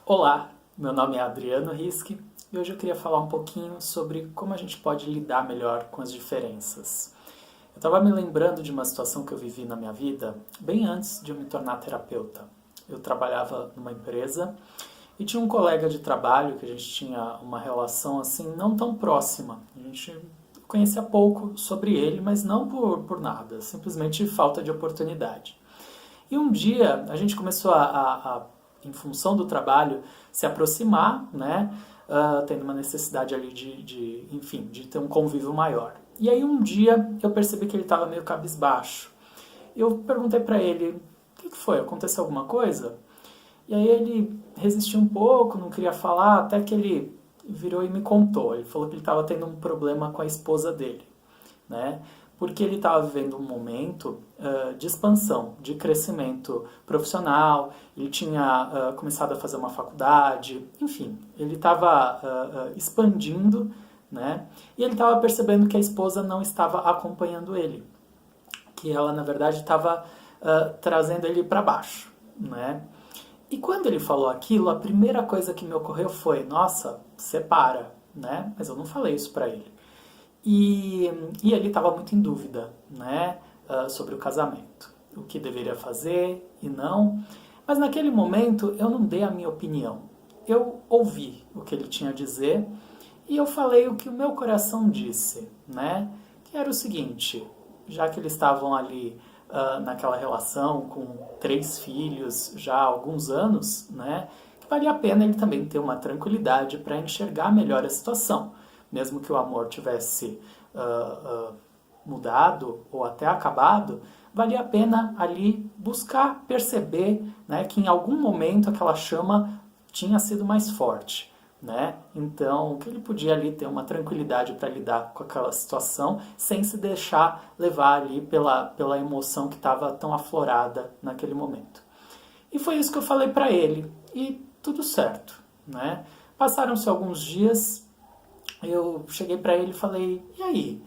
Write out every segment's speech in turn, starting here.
Olá, meu nome é Adriano Riski e hoje eu queria falar um pouquinho sobre como a gente pode lidar melhor com as diferenças. Eu estava me lembrando de uma situação que eu vivi na minha vida bem antes de eu me tornar terapeuta. Eu trabalhava numa empresa e tinha um colega de trabalho que a gente tinha uma relação assim não tão próxima. A gente conhecia pouco sobre ele, mas não por nada, simplesmente falta de oportunidade. E um dia a gente começou em função do trabalho, se aproximar, né, tendo uma necessidade ali enfim, de ter um convívio maior. E aí um dia eu percebi que ele estava meio cabisbaixo. Eu perguntei para ele, o que foi? Aconteceu alguma coisa? E aí ele resistiu um pouco, não queria falar, até que ele virou e me contou. Ele falou que ele estava tendo um problema com a esposa dele, né? Porque ele estava vivendo um momento de expansão, de crescimento profissional, ele tinha começado a fazer uma faculdade, enfim, ele estava expandindo, né? E ele estava percebendo que a esposa não estava acompanhando ele, que ela, na verdade, estava trazendo ele para baixo, né? E quando ele falou aquilo, a primeira coisa que me ocorreu foi, nossa, separa, né? Mas eu não falei isso para ele. E ele estava muito em dúvida, né, sobre o casamento, o que deveria fazer e não. Mas naquele momento eu não dei a minha opinião. Eu ouvi o que ele tinha a dizer e eu falei o que o meu coração disse, né, que era o seguinte, já que eles estavam ali naquela relação com 3 filhos já há alguns anos, né, que valia a pena ele também ter uma tranquilidade para enxergar melhor a situação. Mesmo que o amor tivesse mudado ou até acabado, valia a pena ali buscar perceber, né, que em algum momento aquela chama tinha sido mais forte, né? Então, que ele podia ali ter uma tranquilidade para lidar com aquela situação sem se deixar levar ali pela emoção que estava tão aflorada naquele momento. E foi isso que eu falei para ele, e tudo certo, né? Passaram-se alguns dias, eu cheguei para ele e falei, e aí,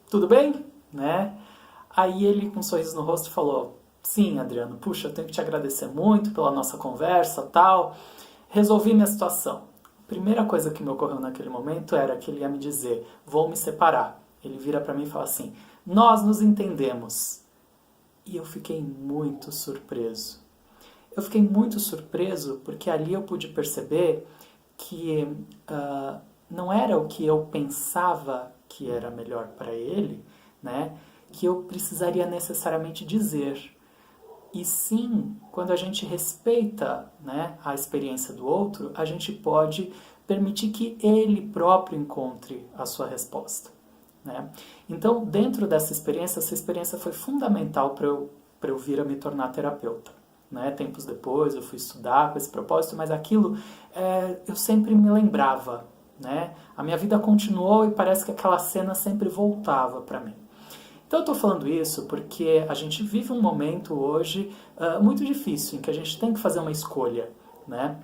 tudo bem? Né? Aí ele, com um sorriso no rosto, falou, sim, Adriano, puxa, eu tenho que te agradecer muito pela nossa conversa, tal, resolvi minha situação. A primeira coisa que me ocorreu naquele momento era que ele ia me dizer, vou me separar. Ele vira para mim e fala assim, nós nos entendemos. E eu fiquei muito surpreso. Eu fiquei muito surpreso porque ali eu pude perceber que não era o que eu pensava que era melhor para ele, né, que eu precisaria necessariamente dizer. E sim, quando a gente respeita, né, a experiência do outro, a gente pode permitir que ele próprio encontre a sua resposta, né? Então, dentro dessa experiência, essa experiência foi fundamental para eu vir a me tornar terapeuta. Né? Tempos depois eu fui estudar com esse propósito, mas aquilo eu sempre me lembrava. Né? A minha vida continuou e parece que aquela cena sempre voltava para mim. Então eu estou falando isso porque a gente vive um momento hoje muito difícil, em que a gente tem que fazer uma escolha. Né?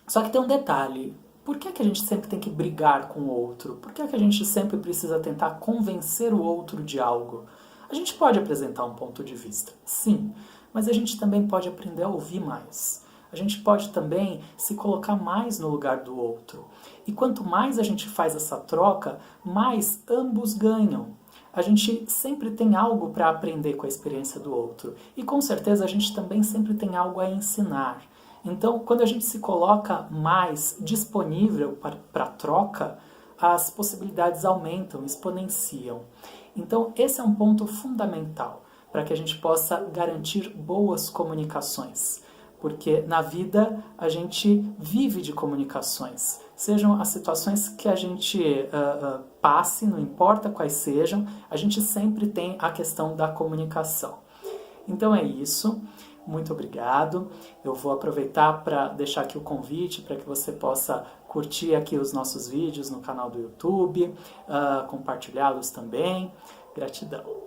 Só que tem um detalhe. Por que a gente sempre tem que brigar com o outro? Por que a gente sempre precisa tentar convencer o outro de algo? A gente pode apresentar um ponto de vista, sim, mas a gente também pode aprender a ouvir mais. A gente pode também se colocar mais no lugar do outro. E quanto mais a gente faz essa troca, mais ambos ganham. A gente sempre tem algo para aprender com a experiência do outro. E com certeza a gente também sempre tem algo a ensinar. Então, quando a gente se coloca mais disponível para a troca, as possibilidades aumentam, exponenciam. Então, esse é um ponto fundamental para que a gente possa garantir boas comunicações. Porque na vida a gente vive de comunicações. Sejam as situações que a gente passe, não importa quais sejam, a gente sempre tem a questão da comunicação. Então é isso. Muito obrigado. Eu vou aproveitar para deixar aqui o convite para que você possa curtir aqui os nossos vídeos no canal do YouTube, compartilhá-los também. Gratidão.